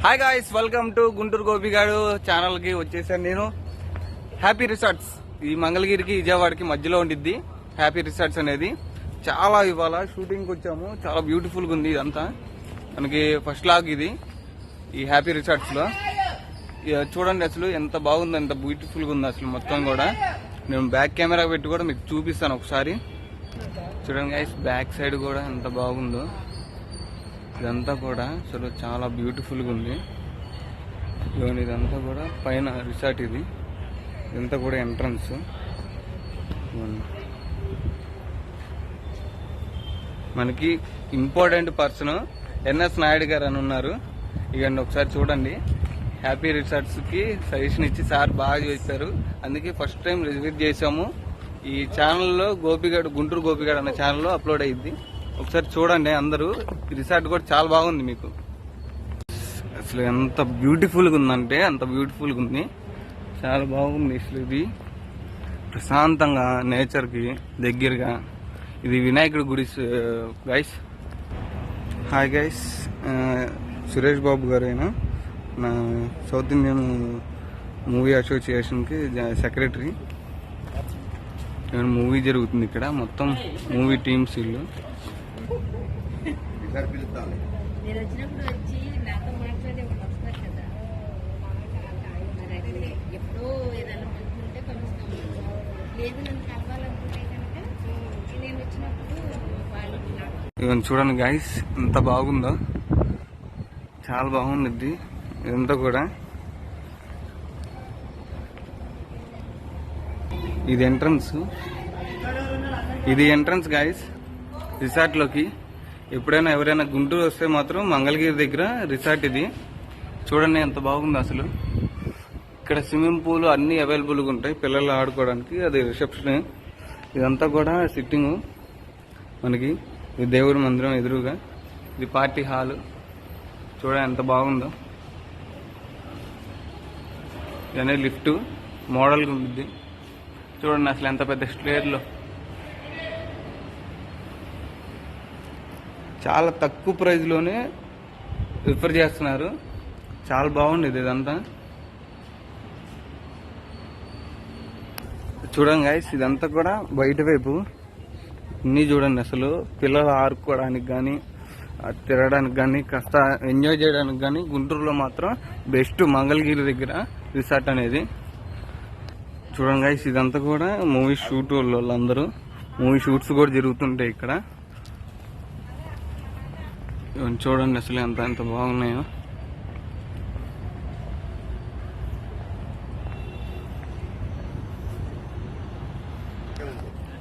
Hi guys, welcome to Guntur Gopigadu channel కి వచ్చేసాను నేను. హ్యాపీ రిసార్ట్స్ ఈ మంగళగిరికి విజయవాడకి మధ్యలో ఉండిద్ది హ్యాపీ రిసార్ట్స్ అనేది. చాలా ఇవాళ షూటింగ్ కి వచ్చాము. చాలా బ్యూటిఫుల్ గా ఉంది ఇదంతా. మనకి ఫస్ట్ లాగ్ ఇది ఈ హ్యాపీ రిసార్ట్స్ లో. చూడండి అసలు ఎంత బాగుంది, ఎంత బ్యూటిఫుల్ గా ఉంది అసలు మొత్తం కూడా. నేను బ్యాక్ కెమెరా పెట్టి కూడా మీకు చూపిస్తాను ఒకసారి. చూడండి గైస్, బ్యాక్ సైడ్ కూడా ఎంత బాగుందో. ఇదంతా కూడా అసలు చాలా బ్యూటిఫుల్ గా ఉంది. ఇదంతా కూడా పైన రిసార్ట్ ఇది. ఇదంతా కూడా ఎంట్రన్స్. మనకి ఇంపార్టెంట్ పర్సన్ ఎన్ఎస్ నాయుడు గారు అని ఉన్నారు. ఇవన్నీ ఒకసారి చూడండి. హ్యాపీ రిసార్ట్స్ కి సజెషన్ ఇచ్చి సార్ బాగా చేశారు. అందుకే ఫస్ట్ టైం విజిట్ చేసాము. ఈ ఛానల్లో గోపిగాడు, గుంటూరు గోపిగాడు అనే ఛానల్లో అప్లోడ్ అయ్యింది. ఒకసారి చూడండి అందరూ. ఈ రిసార్ట్ కూడా చాలా బాగుంది. మీకు అసలు ఎంత బ్యూటిఫుల్ గా ఉందంటే అంత బ్యూటిఫుల్ గా ఉంది. చాలా బాగుంది అసలు. ఇది ప్రశాంతంగా నేచర్ కి దగ్గరగా. ఇది వినాయకుడి గుడి guys. Hi guys, Suresh Babu గారైనా నా సౌత్ ఇండియన్ మూవీ అసోసియేషన్ కి సెక్రటరీ. మూవీ జరుగుతుంది ఇక్కడ. మొత్తం మూవీ టీమ్స్ ఇల్లు. ఇవన్నీ చూడండి గైస్, ఎంత బాగుందో. చాలా బాగుంది ఇదంతా కూడా. ఇది ఎంట్రన్స్. ఇది ఎంట్రన్స్ గైస్ రిసార్ట్ లోకి. ఎప్పుడైనా ఎవరైనా గుంటూరు వస్తే మాత్రం మంగళగిరి దగ్గర రిసార్ట్ ఇది. చూడండి ఎంత బాగుంది అసలు. ఇక్కడ స్విమ్మింగ్ పూల్ అన్ని అవైలబుల్ గా ఉంటాయి పిల్లలు ఆడుకోవడానికి. అది రిసెప్షన్. ఇదంతా కూడా సిట్టింగ్. మనకి ఇది దేవుడి మందిరం ఎదురుగా. ఇది పార్టీ హాల్. చూడండి ఎంత బాగుందో. ఇదనే లిఫ్ట్ మోడల్ గా ఉంది. చూడండి అసలు ఎంత పెద్ద స్టేర్ లో. చాలా తక్కువ ప్రైజ్ లోనే రిఫర్ చేస్తున్నారు. చాలా బాగుండేది ఇదంతా. చూడండి గైస్, ఇదంతా కూడా బయట వైపు. ఇన్ని చూడండి అసలు. పిల్లలు ఆడుకోవడానికి కానీ, తిరగడానికి కానీ, కాస్త ఎంజాయ్ చేయడానికి కానీ గుంటూరులో మాత్రం బెస్ట్ మంగళగిరి దగ్గర రిసార్ట్ అనేది. చూడండి గైస్, ఇదంతా కూడా మూవీ షూట్ వాళ్ళందరూ. మూవీ షూట్స్ కూడా జరుగుతుంటాయి ఇక్కడ. చూడండి అసలు ఎంత బాగున్నాయో.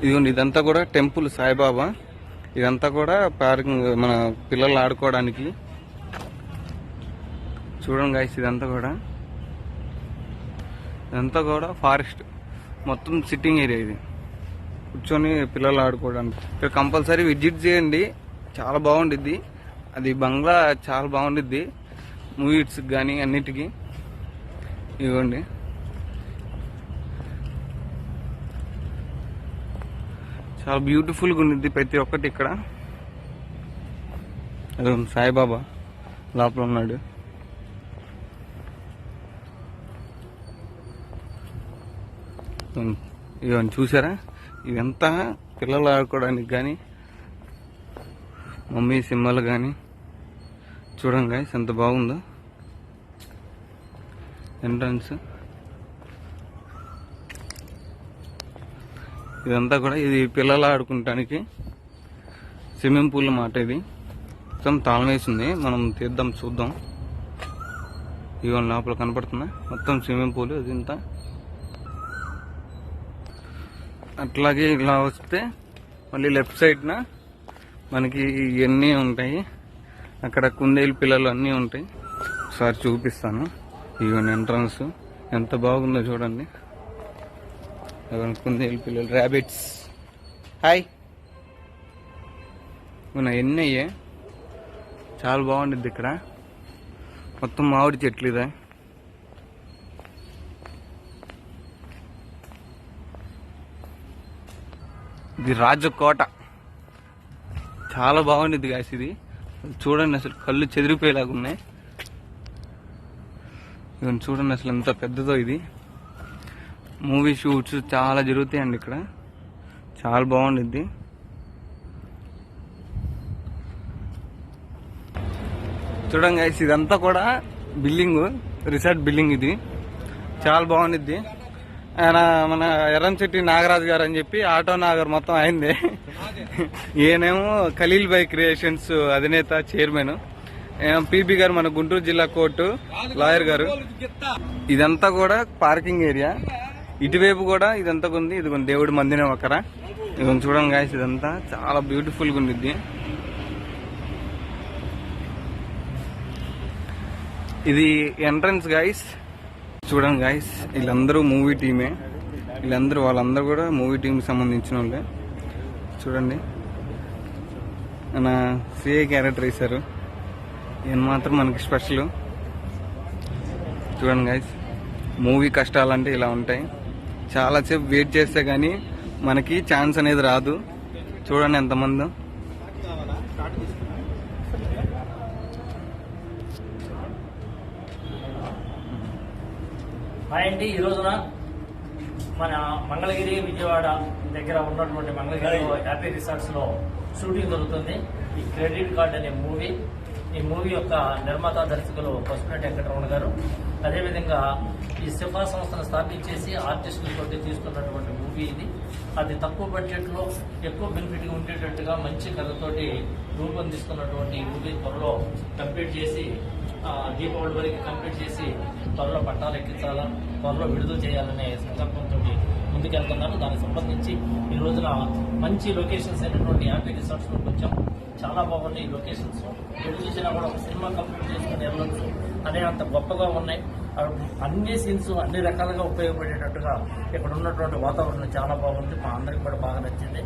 ఇదిగోండి, ఇదంతా కూడా టెంపుల్ సాయిబాబా. ఇదంతా కూడా పార్కింగ్, మన పిల్లలు ఆడుకోవడానికి. చూడండి గైస్, ఇదంతా కూడా ఫారెస్ట్. మొత్తం సిట్టింగ్ ఏరియా ఇది. కూర్చొని పిల్లలు ఆడుకోవడానికి. ఇక్కడ కంపల్సరీ విజిట్ చేయండి. చాలా బాగుండిద్ది. అది బంగ్లా చాలా బాగుండిద్ది మూవీస్ కానీ అన్నిటికీ. ఇవ్వండి, చాలా బ్యూటిఫుల్గా ఉండిద్ది ప్రతి ఒక్కటి ఇక్కడ. సాయిబాబా లోపల ఉన్నాడు. ఇవన్నీ చూసారా? ఇదంతా పిల్లలు ఆడుకోవడానికి కానీ, మమ్మీ సింహాలు కానీ. చూడండి గైస్ ఎంత బాగుందో ఎంట్రన్స్. ఇదంతా కూడా ఇది పిల్లలు ఆడుకుంటానికి స్విమ్మింగ్ పూల్ మాట. ఇది మొత్తం తాళం వేసింది. మనం తీద్దాం చూద్దాం. ఇవన్నీ లోపల కనపడుతుందా? మొత్తం స్విమ్మింగ్ పూల్ ఇదంతా. అట్లాగే ఇలా వస్తే మళ్ళీ లెఫ్ట్ సైడ్న మనకి ఇవన్నీ ఉంటాయి. అక్కడ కుందేలు పిల్లలు అన్నీ ఉంటాయి. ఒకసారి చూపిస్తాను. ఇవన్నీ ఎంట్రన్స్ ఎంత బాగుందో చూడండి. కుందేలు పిల్లలు, ర్యాబిట్స్. హాయ్, ఎన్ని అయ్యే. చాలా బాగుండిద్ది ఇక్కడ. మొత్తం మామిడి చెట్లు ఇదే. ఇది రాజకోట. చాలా బాగుండిద్ది గాయస్ ఇది. చూడండి అసలు కళ్ళు చెదిరిపోయేలాగా ఉన్నాయి. ఇవన్నీ చూడండి అసలు ఎంత పెద్దదో ఇది. మూవీ షూట్స్ చాలా జరుగుతాయండి ఇక్కడ, చాలా బాగుండిద్ది. చూడండి గైస్, ఇదంతా కూడా బిల్డింగ్, రిసార్ట్ బిల్డింగ్. ఇది చాలా బాగుండిద్ది. ఆయన మన ఎర్రంచెట్టి నాగరాజు గారు అని చెప్పి ఆటో నాగర్ మొత్తం అయిందే. ఈయనేమో ఖలీల్ భాయ్ క్రియేషన్స్ అధినేత, చైర్మన్. పీబీ గారు మన గుంటూరు జిల్లా కోర్టు లాయర్ గారు. ఇదంతా కూడా పార్కింగ్ ఏరియా. ఇటువైపు కూడా ఇదంతా ఉంది. ఇది దేవుడి మందిరం అక్కడ. ఇది చూడండి గాయస్, ఇదంతా చాలా బ్యూటిఫుల్ గా ఉండిద్ది. ఇది ఎంట్రన్స్ గాయస్. చూడండి గాయస్, వీళ్ళందరూ మూవీ టీమే. వాళ్ళందరూ కూడా మూవీ టీమ్ కి సంబంధించిన వాళ్ళే. చూడండి, మన సిఐ క్యారెక్టర్ వేశారు. ఈయన మాత్రం మనకి స్పెషల్. చూడండి గైస్, మూవీ కష్టాలంటే ఇలా ఉంటాయి. చాలాసేపు వెయిట్ చేస్తే కానీ మనకి ఛాన్స్ అనేది రాదు. చూడండి ఎంతమంది. అండి ఈ రోజున మన మంగళగిరి విజయవాడ దగ్గర ఉన్నటువంటి మంగళగిరి హ్యాపీ రిసార్ట్స్ లో షూటింగ్ జరుగుతుంది. ఈ క్రెడిట్ కార్డ్ అనే మూవీ. ఈ మూవీ యొక్క నిర్మాత దర్శకులు పసుపులేటి వెంకటరమణ గారు. అదేవిధంగా ఈ సిఫా సంస్థను స్థాపించేసి ఆర్టిస్టులతో తీస్తున్నటువంటి మూవీ ఇది. అది తక్కువ బడ్జెట్ లో ఎక్కువ బెనిఫిట్ గా ఉండేటట్టుగా మంచి కథతోటి రూపొందిస్తున్నటువంటి ఈ మూవీ త్వరలో కంప్లీట్ చేసి దీపావళి వరకు కంప్లీట్ చేసి త్వరలో పట్టాలు ఎక్కించాలా, త్వరలో విడుదల చేయాలనే సంకల్పంతో ముందుకెళ్తున్నారు. దానికి సంబంధించి ఈ రోజున మంచి లొకేషన్స్ అయినటువంటి హ్యాపీ రిసార్ట్స్ లోకి వచ్చాం. చాలా బాగున్నాయి ఈ లొకేషన్స్. ఎటు చూసినా కూడా ఒక సినిమా కంప్లీట్ చేసుకుని వెళ్ళొచ్చు అనే అంత గొప్పగా ఉన్నాయి. అన్ని సీన్స్ అన్ని రకాలుగా ఉపయోగపడేటట్టుగా ఇక్కడ ఉన్నటువంటి వాతావరణం చాలా బాగుంది. మా అందరికి కూడా బాగా నచ్చింది.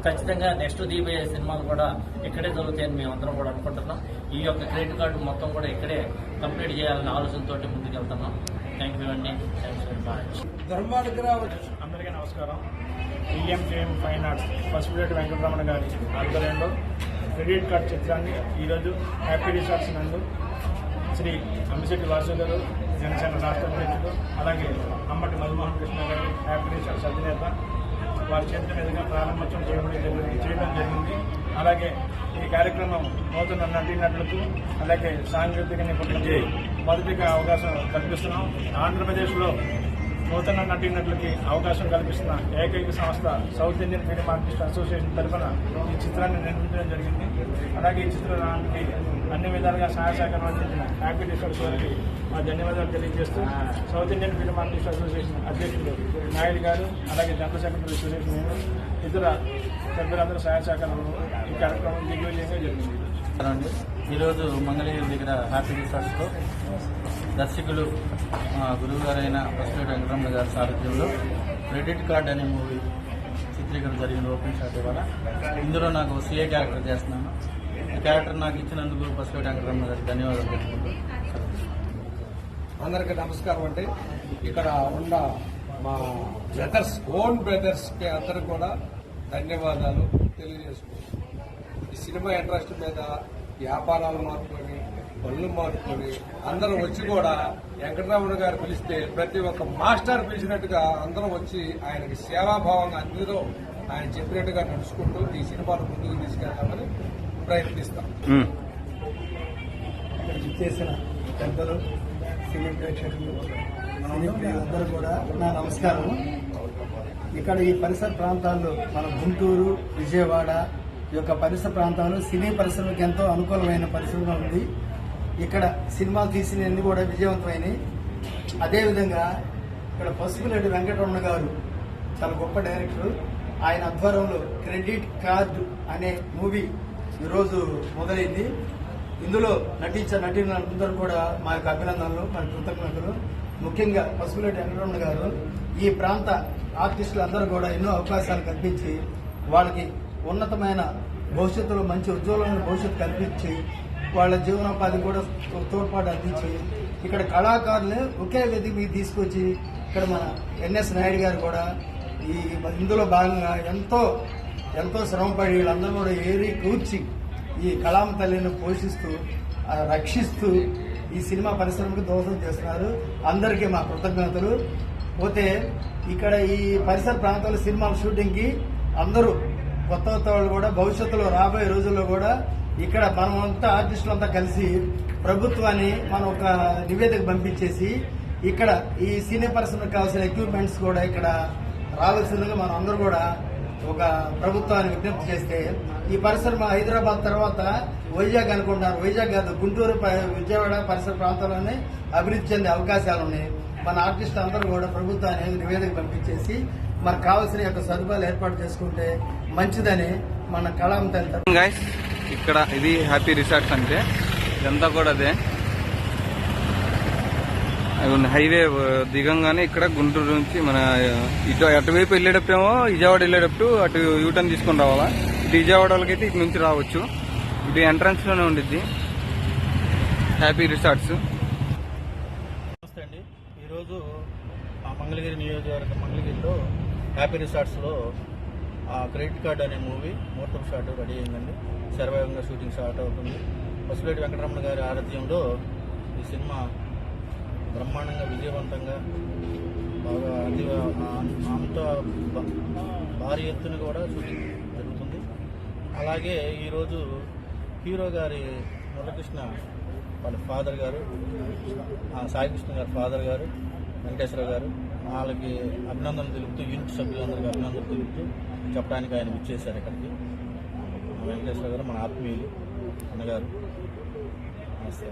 ఖచ్చితంగా నెక్స్ట్ దీపయ్యే సినిమాలు కూడా ఇక్కడే జరుగుతాయని మేమందరం కూడా అనుకుంటున్నాం. ఈ యొక్క క్రెడిట్ కార్డు మొత్తం కూడా ఇక్కడే కంప్లీట్ చేయాలనే ఆలోచనతో ముందుకెళ్తున్నాం. థ్యాంక్ యూ అండి. Thanks very much. అందరికీ నమస్కారం. ఈఎంకేఎం ఫైన్ ఆర్ట్స్ పసుపులేటి వెంకటరమణ గారి ఆధ్వర్యంలో క్రెడిట్ కార్డ్ చిత్రాన్ని ఈరోజు హ్యాపీ రిసార్ట్స్ నందు శ్రీ అంబిశెట్టి వాసు గారు, జనసేన రాష్ట్ర అధ్యక్షుడు, అలాగే అమ్మటి మధుమోహన్ కృష్ణ గారు, హ్యాపీ రిసార్ట్స్ అధినేత, వారి చేతుల మీదుగా ప్రారంభోత్సవం చేయడం జరిగింది. అలాగే ఈ కార్యక్రమం నూతన నటీనటులకు అలాగే సాంకేతిక నిపుణులకి మొదటిగా అవకాశం కల్పిస్తున్నాం. ఆంధ్రప్రదేశ్లో నూతన నటీనటులకి అవకాశం కల్పిస్తున్న ఏకైక సంస్థ south Indian film artist association తరఫున ఈ చిత్రాన్ని నిర్మించడం జరిగింది. అలాగే ఈ చిత్రానికి అన్ని విధాలుగా సహాయ సహకారం అందించిన హ్యాపీ రిసార్ట్స్ వారికి మా ధన్యవాదాలు తెలియజేస్తూ south Indian film artist association అధ్యక్షుడు నాయుడు గారు, అలాగే జనరల్ సెక్రటరీ సురేష్ నేను, ఇతర సభ్యులందరూ సహాయ సహకారంలో ఈ కార్యక్రమం దిగ్విజయంగా జరిగింది. ఈరోజు మంగళగిరి దగ్గర హ్యాపీ రిసార్ట్స్లో దర్శకులు గురువు గారైన పసుపులేటి వెంకటరమణ గారి సారథ్యంలో క్రెడిట్ కార్డ్ అనే మూవీ చిత్రీకరణ జరిగింది. ఓపెన్ షాట్ ఇవాళ. ఇందులో నాకు సిఏ క్యారెక్టర్ చేస్తున్నాను. ఈ క్యారెక్టర్ నాకు ఇచ్చినందుకు పసుపులేటి వెంకటరమణ గారికి ధన్యవాదాలు తెలుపుకుంటూ. అందరికీ నమస్కారం అండి. ఇక్కడ ఉన్న మా ఓన్ బ్రదర్స్ కి అందరికి కూడా ధన్యవాదాలు తెలియజేసుకుంటాం. ఈ సినిమా ఇంట్రెస్ట్ మీద వ్యాపారాలు మార్చుకొని, పనులు మార్చుకొని అందరూ వచ్చి కూడా వెంకటరమణ గారు పిలిస్తే ప్రతి ఒక్క మాస్టర్ పిలిచినట్టుగా అందరం వచ్చి ఆయనకి సేవాభావంగా అందరూ ఆయన చెప్పినట్టుగా నడుచుకుంటూ ఈ సినిమాను ముందుకు తీసుకెళ్తామని ప్రయత్నిస్తాం. చేసిన పెద్దలు, సినీ ప్రేక్షకులు, సినీ ప్రియులందరూ కూడా నా నమస్కారం. ఇక్కడ ఈ పరిసర ప్రాంతాల్లో మన గుంటూరు, విజయవాడ ఈ యొక్క పరిసర ప్రాంతాల్లో సినీ పరిశ్రమకు ఎంతో అనుకూలమైన పరిశ్రమ ఉంది. ఇక్కడ సినిమాలు తీసినవన్నీ కూడా విజయవంతమైనవి. అదేవిధంగా ఇక్కడ పసుపులేటి వెంకటరమణ గారు చాలా గొప్ప డైరెక్టర్. ఆయన ఆధ్వర్యంలో క్రెడిట్ కార్డు అనే మూవీ ఈరోజు మొదలైంది. ఇందులో నటించిన నటీనటులందరూ కూడా మా యొక్క అభినందనలు, మా కృతజ్ఞతలు. ముఖ్యంగా పసుపులేటి వెంకటరమణ గారు ఈ ప్రాంత ఆర్టిస్టులందరూ కూడా ఎన్నో అవకాశాలు కల్పించి వాళ్ళకి ఉన్నతమైన భవిష్యత్తులో మంచి ఉజ్వలమైన భవిష్యత్తు కల్పించి వాళ్ళ జీవనోపాధి కూడా తోడ్పాటు అందించి ఇక్కడ కళాకారులు ఒకే వేదిక మీద తీసుకొచ్చి ఇక్కడ మన ఎన్ఎస్ నాయుడు గారు కూడా ఇందులో భాగంగా ఎంతో శ్రమపడి వీళ్ళందరూ కూడా ఏరి కూర్చి ఈ కళామ తల్లిని పోషిస్తూ రక్షిస్తూ ఈ సినిమా పరిశ్రమకు దోహదం చేస్తున్నారు. అందరికీ మా కృతజ్ఞతలు. పోతే ఇక్కడ ఈ పరిసర ప్రాంతాల సినిమా షూటింగ్ కి అందరూ కొత్త వాళ్ళు కూడా భవిష్యత్తులో రాబోయే రోజుల్లో కూడా ఇక్కడ మనమంతా ఆర్టిస్టులంతా కలిసి ప్రభుత్వాన్ని మనం ఒక నివేదిక పంపించేసి ఇక్కడ ఈ సినీ పరిశ్రమకు కావాల్సిన ఎక్విప్మెంట్స్ కూడా ఇక్కడ రావాల్సిందిగా మనం అందరూ కూడా ఒక ప్రభుత్వాన్ని విజ్ఞప్తి చేస్తే ఈ పరిశ్రమ హైదరాబాద్ తర్వాత వైజాగ్ అనుకుంటున్నారు. వైజాగ్ కాదు, గుంటూరు విజయవాడ పరిసర ప్రాంతాల్లోనే అభివృద్ధి చెందే అవకాశాలు ఉన్నాయి. మన ఆర్టిస్ట్ అందరూ కూడా ప్రభుత్వాన్ని నివేదిక పంపించేసి మనకు కావాల్సిన యొక్క సదుపాయాలు ఏర్పాటు చేసుకుంటే మంచిదని మన కళాం తల్లి గైస్ ఇక్కడ ఇది హ్యాపీ రిసార్ట్స్ అంటే ఇదంతా కూడా అదే. హైవే దిగంగానే ఇక్కడ గుంటూరు నుంచి మన అటువైపు వెళ్ళేటప్పుడేమో విజయవాడ వెళ్ళేటప్పుడు అటు యూటర్న్ తీసుకొని రావాలా. ఇటు విజయవాడ వాళ్ళకైతే ఇటు నుంచి రావచ్చు. ఇది ఎంట్రన్స్ లోనే ఉండిద్ది హ్యాపీ రిసార్ట్స్. నమస్తే అండి. ఈరోజు మంగళగిరి నియోజకవర్గం మంగళగిరిలో హ్యాపీ రిసార్ట్స్లో క్రెడిట్ కార్డ్ అనే మూవీ ముహూర్తం షాట్ రెడీ అయిందండి. శరవేగంగా షూటింగ్ స్టార్ట్ అవుతుంది. పసులేటి వెంకటరమణ గారి ఆరాధ్యంలో ఈ సినిమా బ్రహ్మాండంగా విజయవంతంగా బాగా అంత భారీ ఎత్తున కూడా షూటింగ్ జరుగుతుంది. అలాగే ఈరోజు హీరో గారి మురళకృష్ణ వాళ్ళ ఫాదర్ గారు, సాయికృష్ణ గారి ఫాదర్ గారు, వెంకటేశ్వర గారు వాళ్ళకి అభినందనలు తెలుపుతూ యూనిట్ సభ్యులందరికీ అభినందనలు తెలుపుతూ చెప్పడానికి ఆయన విచ్చేశారు ఇక్కడికి. వెంకటేశ్వర గారు మన ఆత్మీయులు అన్నగారు. నమస్తే.